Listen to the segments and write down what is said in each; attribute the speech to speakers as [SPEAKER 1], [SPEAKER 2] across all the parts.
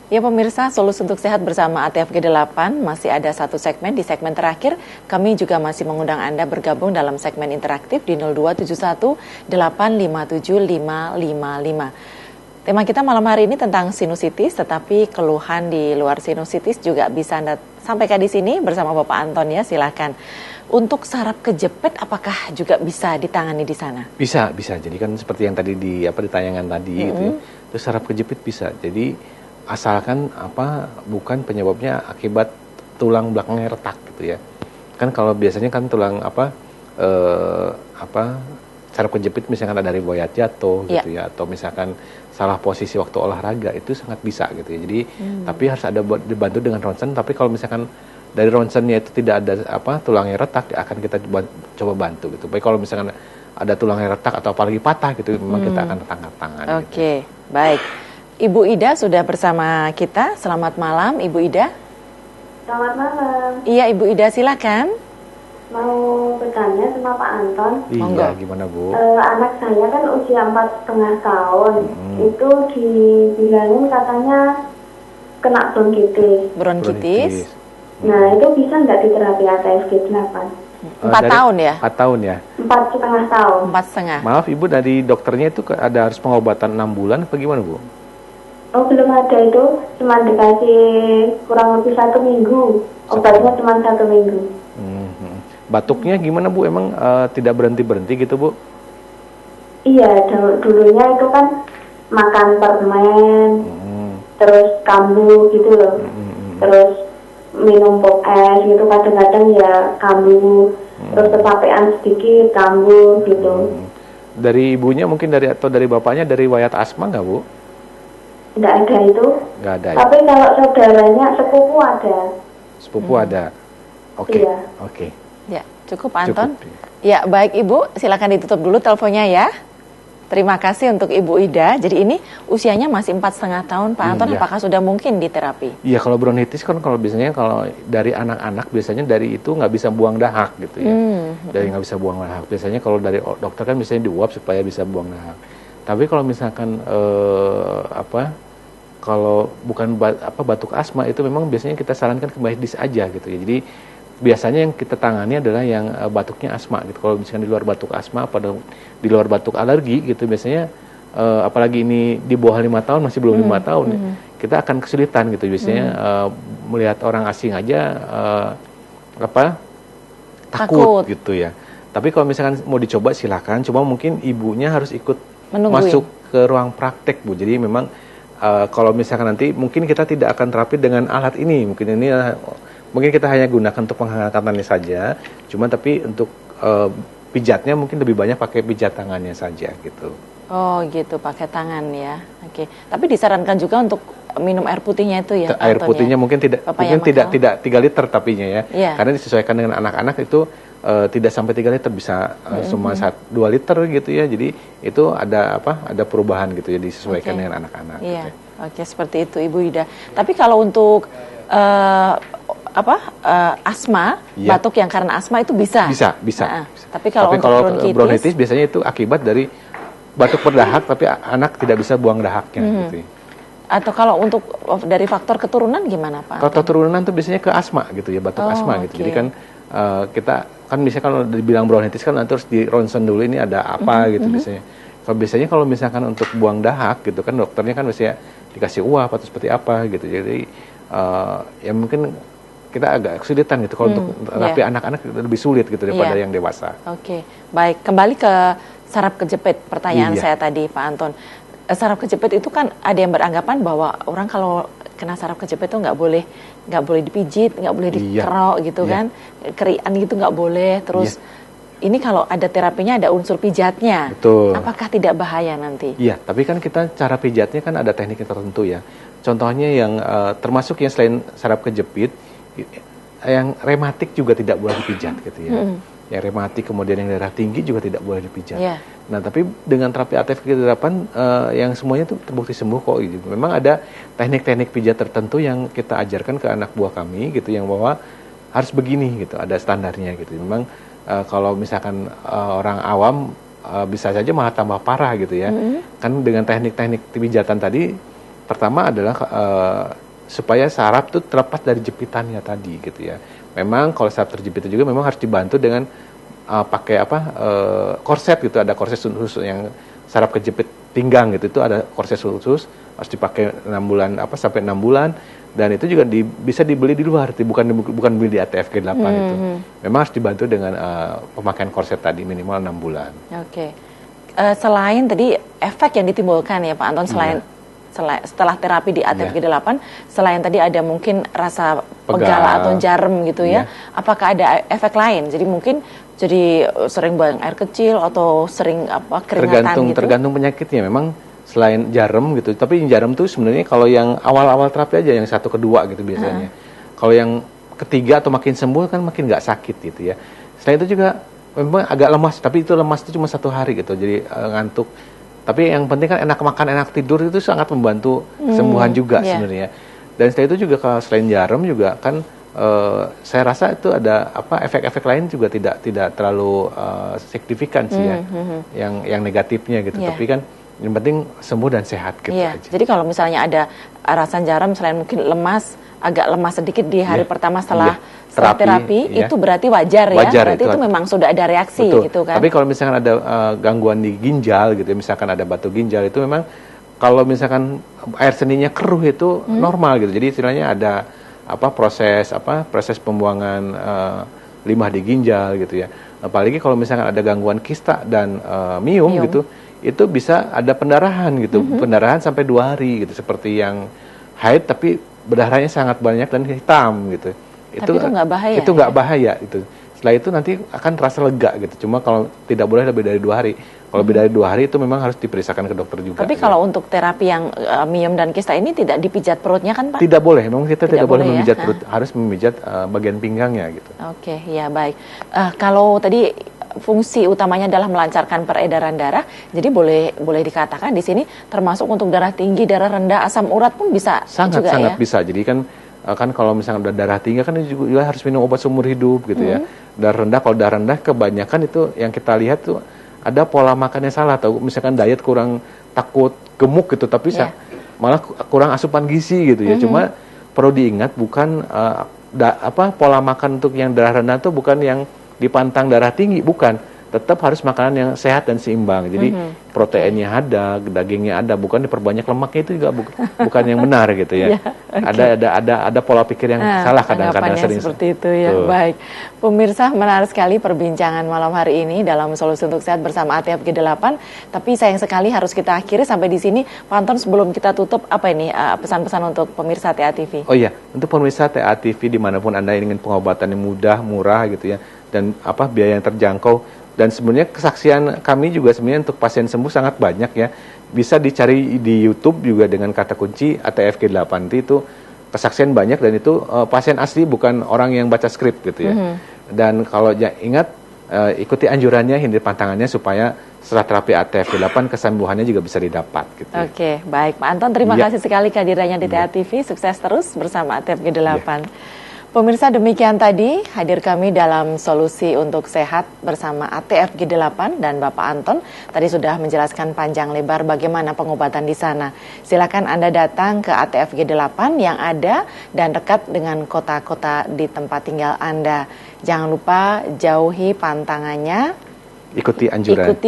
[SPEAKER 1] Ya pemirsa, Solusi untuk Sehat bersama ATFG 8 masih ada satu segmen. Di segmen terakhir, kami juga masih mengundang Anda bergabung dalam segmen interaktif di 0271 857 555. Tema kita malam hari ini tentang sinusitis, tetapi keluhan di luar sinusitis juga bisa Anda sampaikan di sini bersama Bapak Anton ya, silakan. Untuk saraf kejepit, apakah juga bisa ditangani di sana?
[SPEAKER 2] Bisa. Jadi kan seperti yang tadi di tayangan tadi gitu ya. Terus saraf kejepit bisa. Jadi asalkan bukan penyebabnya akibat tulang belakangnya retak gitu ya. Kan kalau biasanya kan tulang saraf kejepit misalkan ada dari boyat jatuh gitu ya, atau misalkan salah posisi waktu olahraga, itu sangat bisa gitu ya. Jadi tapi harus ada dibantu dengan ronsen. Tapi kalau misalkan dari ronsennya itu tidak ada tulangnya retak, akan kita coba bantu gitu. Baik kalau misalkan ada tulangnya retak atau apalagi patah gitu, memang kita akan tangkap tangan.
[SPEAKER 1] Oke, baik. Ibu Ida sudah bersama kita. Selamat malam, Ibu Ida.
[SPEAKER 3] Selamat malam.
[SPEAKER 1] Iya, Ibu Ida, silakan.
[SPEAKER 3] Mau bertanya sama Pak Anton.
[SPEAKER 2] Iya, gimana Bu?
[SPEAKER 3] Anak saya kan usia 4,5 tahun. Itu dibilangin katanya kena bronkitis. Nah, itu bisa nggak diterapi ATFG 8?
[SPEAKER 1] 4 tahun ya?
[SPEAKER 2] 4 tahun ya?
[SPEAKER 3] 4,5 tahun.
[SPEAKER 1] 4,5.
[SPEAKER 2] Maaf Ibu, dari dokternya itu ada harus pengobatan 6 bulan apa gimana Bu?
[SPEAKER 3] Oh, belum ada itu. Cuma dikasih kurang lebih 1 minggu. Obatnya cuma 1 minggu.
[SPEAKER 2] Batuknya gimana Bu? Emang tidak berhenti-berhenti gitu Bu?
[SPEAKER 3] Iya, dulunya itu kan makan permen, terus kambuh gitu loh. Terus minum pop es gitu, kadang-kadang ya kambuh. Terus kecapean sedikit kambuh gitu.
[SPEAKER 2] Dari ibunya mungkin atau dari bapaknya dari riwayat asma nggak Bu?
[SPEAKER 3] Nggak ada itu.
[SPEAKER 2] Nggak ada ya?
[SPEAKER 3] Tapi kalau saudaranya sepupu ada.
[SPEAKER 2] Sepupu ada. Oke.
[SPEAKER 3] Iya.
[SPEAKER 2] Oke.
[SPEAKER 1] Ya, cukup Anton.
[SPEAKER 2] Cukup.
[SPEAKER 1] Ya, baik Ibu, silakan ditutup dulu teleponnya ya. Terima kasih untuk Ibu Ida. Jadi ini usianya masih 4,5 tahun, Pak Anton. Apakah sudah mungkin diterapi?
[SPEAKER 2] Iya, kalau bronkitis kan biasanya kalau dari anak-anak biasanya dari itu nggak bisa buang dahak gitu ya. Dari nggak bisa buang dahak. Biasanya kalau dari dokter kan biasanya diuap supaya bisa buang dahak. Tapi kalau misalkan kalau bukan batuk asma, itu memang biasanya kita sarankan ke medis aja gitu ya. Jadi biasanya yang kita tangani adalah yang batuknya asma gitu. Kalau misalkan di luar batuk asma, di luar batuk alergi gitu, biasanya apalagi ini di bawah 5 tahun, masih belum 5 tahun, kita akan kesulitan gitu. Biasanya melihat orang asing aja takut gitu ya. Tapi kalau misalkan mau dicoba silakan, cuma mungkin ibunya harus ikut masuk ke ruang praktek Bu. Jadi memang kalau misalkan nanti mungkin kita tidak akan terapi dengan alat ini, mungkin kita hanya gunakan untuk penghangatannya saja, cuma tapi untuk pijatnya mungkin lebih banyak pakai pijat tangannya saja gitu.
[SPEAKER 1] Oh gitu, pakai tangan ya. Oke. Tapi disarankan juga untuk minum air putihnya itu ya.
[SPEAKER 2] Air putihnya mungkin tidak 3 liter tapinya ya. Karena disesuaikan dengan anak-anak itu tidak sampai 3 liter, bisa cuma 2 liter gitu ya. Jadi itu ada perubahan gitu ya, disesuaikan dengan anak-anak.
[SPEAKER 1] Iya.
[SPEAKER 2] Gitu.
[SPEAKER 1] Oke, seperti itu Ibu Ida. Tapi kalau untuk asma, batuk yang karena asma itu bisa.
[SPEAKER 2] Bisa.
[SPEAKER 1] Tapi kalau
[SPEAKER 2] bronkitis biasanya itu akibat dari batuk berdahak tapi anak tidak bisa buang dahaknya gitu.
[SPEAKER 1] Atau kalau untuk dari faktor keturunan gimana Pak?
[SPEAKER 2] Kalau keturunan itu biasanya ke asma gitu ya, batuk asma gitu. Jadi kan kita kan misalnya kalau dibilang bronkitis kan nanti harus di ronsen dulu ini ada apa gitu biasanya. Kalau misalkan untuk buang dahak gitu kan dokternya kan biasanya dikasih uap atau seperti apa gitu. Jadi ya mungkin kita agak kesulitan gitu kalau untuk terapi anak-anak lebih sulit gitu daripada yang dewasa.
[SPEAKER 1] Oke. Baik, kembali ke saraf kejepit. Pertanyaan saya tadi Pak Anton. Saraf kejepit itu kan ada yang beranggapan bahwa orang kalau kena saraf kejepit itu nggak boleh dipijit, nggak boleh dikerok gitu kan, kerian gitu nggak boleh. Terus ini kalau ada terapinya ada unsur pijatnya.
[SPEAKER 2] Betul.
[SPEAKER 1] Apakah tidak bahaya nanti?
[SPEAKER 2] Iya, tapi kan kita cara pijatnya kan ada teknik tertentu ya. Contohnya yang termasuk yang selain saraf kejepit, yang rematik juga tidak boleh dipijat gitu ya. Yang rematik kemudian yang darah tinggi juga tidak boleh dipijat. Nah, tapi dengan terapi ATFG 8 yang semuanya itu terbukti sembuh kok gitu. Memang ada teknik-teknik pijat tertentu yang kita ajarkan ke anak buah kami gitu, yang bahwa harus begini gitu, ada standarnya gitu. Memang kalau misalkan orang awam bisa saja malah tambah parah gitu ya. Kan dengan teknik-teknik pijatan tadi Pertama adalah supaya saraf itu terlepas dari jepitannya tadi gitu ya. Memang kalau saraf terjepit itu juga memang harus dibantu dengan pakai korset gitu, ada korset khusus yang saraf kejepit pinggang gitu, itu ada korset khusus harus dipakai 6 bulan sampai 6 bulan, dan itu juga bisa dibeli di luar, bukan beli di ATF G8 itu. Memang harus dibantu dengan pemakaian korset tadi minimal 6 bulan.
[SPEAKER 1] Oke. Selain tadi efek yang ditimbulkan ya Pak Anton, setelah terapi di ATF G8, selain tadi ada mungkin rasa pegal atau jarum gitu ya, apakah ada efek lain? Jadi mungkin jadi sering buang air kecil atau sering keringatan gitu?
[SPEAKER 2] Tergantung penyakitnya. Memang selain jarum gitu, tapi jarum tuh sebenarnya kalau yang awal-awal terapi aja, yang 1 ke 2 gitu biasanya. Kalau yang ketiga atau makin sembuh kan makin nggak sakit gitu ya. Selain itu juga memang agak lemas, tapi itu lemas itu cuma 1 hari gitu, jadi ngantuk. Tapi yang penting kan enak makan, enak tidur, itu sangat membantu kesembuhan juga sebenarnya. Dan setelah itu juga kalau selain jarum juga kan saya rasa itu ada efek-efek lain juga tidak terlalu signifikan sih ya, yang negatifnya gitu. Tapi kan yang penting sembuh dan sehat gitu aja.
[SPEAKER 1] Jadi kalau misalnya ada rasa jarum, selain mungkin agak lemas sedikit di hari pertama setelah terapi, itu berarti wajar ya? Berarti itu memang sudah ada reaksi gitu kan?
[SPEAKER 2] Tapi kalau misalkan ada gangguan di ginjal gitu, misalkan ada batu ginjal, itu memang kalau misalkan air seninya keruh itu normal gitu. Jadi istilahnya ada proses pembuangan limbah di ginjal gitu ya. Apalagi kalau misalkan ada gangguan kista dan miom gitu, itu bisa ada pendarahan gitu, pendarahan sampai 2 hari gitu, seperti yang haid tapi berdarahnya sangat banyak dan hitam gitu.
[SPEAKER 1] Tapi itu nggak bahaya?
[SPEAKER 2] Itu nggak bahaya itu. Setelah itu nanti akan terasa lega gitu. Cuma kalau tidak boleh lebih dari 2 hari. Kalau lebih dari 2 hari itu memang harus diperiksakan ke dokter juga.
[SPEAKER 1] Tapi kalau untuk terapi yang miom dan kista ini tidak dipijat perutnya kan Pak?
[SPEAKER 2] Tidak boleh, memang kita tidak boleh memijat perut, harus memijat bagian pinggangnya gitu.
[SPEAKER 1] Oke, ya baik. Kalau tadi fungsi utamanya adalah melancarkan peredaran darah, jadi boleh dikatakan di sini termasuk untuk darah tinggi, darah rendah, asam urat pun bisa juga
[SPEAKER 2] sangat
[SPEAKER 1] ya?
[SPEAKER 2] bisa. Jadi kan kalau misalnya udah darah tinggi kan juga harus minum obat seumur hidup gitu ya. Darah rendah, kalau darah rendah kebanyakan itu yang kita lihat tuh ada pola makannya salah, atau misalkan diet kurang, takut gemuk gitu, tapi malah kurang asupan gizi gitu ya. Cuma perlu diingat bukan pola makan untuk yang darah rendah itu bukan yang dipantang darah tinggi, bukan. Tetap harus makanan yang sehat dan seimbang. Jadi proteinnya ada, dagingnya ada, bukan diperbanyak lemaknya, itu juga bukan yang benar gitu ya. Ada pola pikir yang salah kadang-kadang sering
[SPEAKER 1] seperti itu ya. Baik. Pemirsa, menarik sekali perbincangan malam hari ini dalam Solusi Untuk Sehat bersama ATF G8. Tapi sayang sekali harus kita akhiri sampai di sini. Pak Anton, sebelum kita tutup, apa ini pesan-pesan untuk pemirsa TA TV?
[SPEAKER 2] Oh iya, untuk pemirsa TA TV dimanapun Anda ingin pengobatan yang mudah, murah gitu ya, dan biaya yang terjangkau. Dan sebenarnya kesaksian kami juga sebenarnya untuk pasien sembuh sangat banyak ya. Bisa dicari di YouTube juga dengan kata kunci ATF G8, itu kesaksian banyak, dan itu pasien asli, bukan orang yang baca skrip gitu ya. Dan kalau ingat, ikuti anjurannya, hindari pantangannya, supaya setelah terapi ATF G8 kesembuhannya juga bisa didapat gitu.
[SPEAKER 1] Oke, baik Pak Anton, terima kasih sekali kehadirannya di TA TV. Sukses terus bersama ATF G8. Pemirsa, demikian tadi hadir kami dalam Solusi Untuk Sehat bersama ATF G8 dan Bapak Anton. Tadi sudah menjelaskan panjang lebar bagaimana pengobatan di sana. Silakan Anda datang ke ATF G8 yang ada dan dekat dengan kota-kota di tempat tinggal Anda. Jangan lupa jauhi pantangannya.
[SPEAKER 2] Ikuti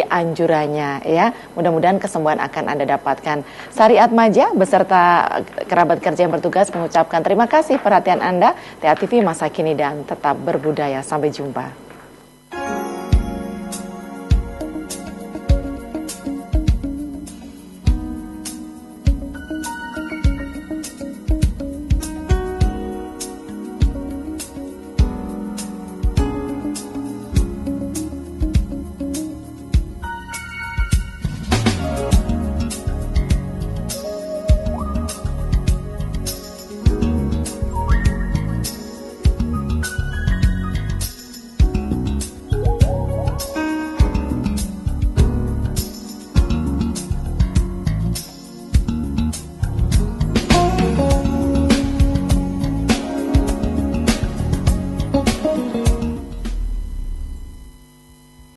[SPEAKER 1] anjurannya ya. Mudah-mudahan kesembuhan akan Anda dapatkan. Sari Atmaja beserta kerabat kerja yang bertugas mengucapkan terima kasih perhatian Anda. TA TV masa kini dan tetap berbudaya. Sampai jumpa.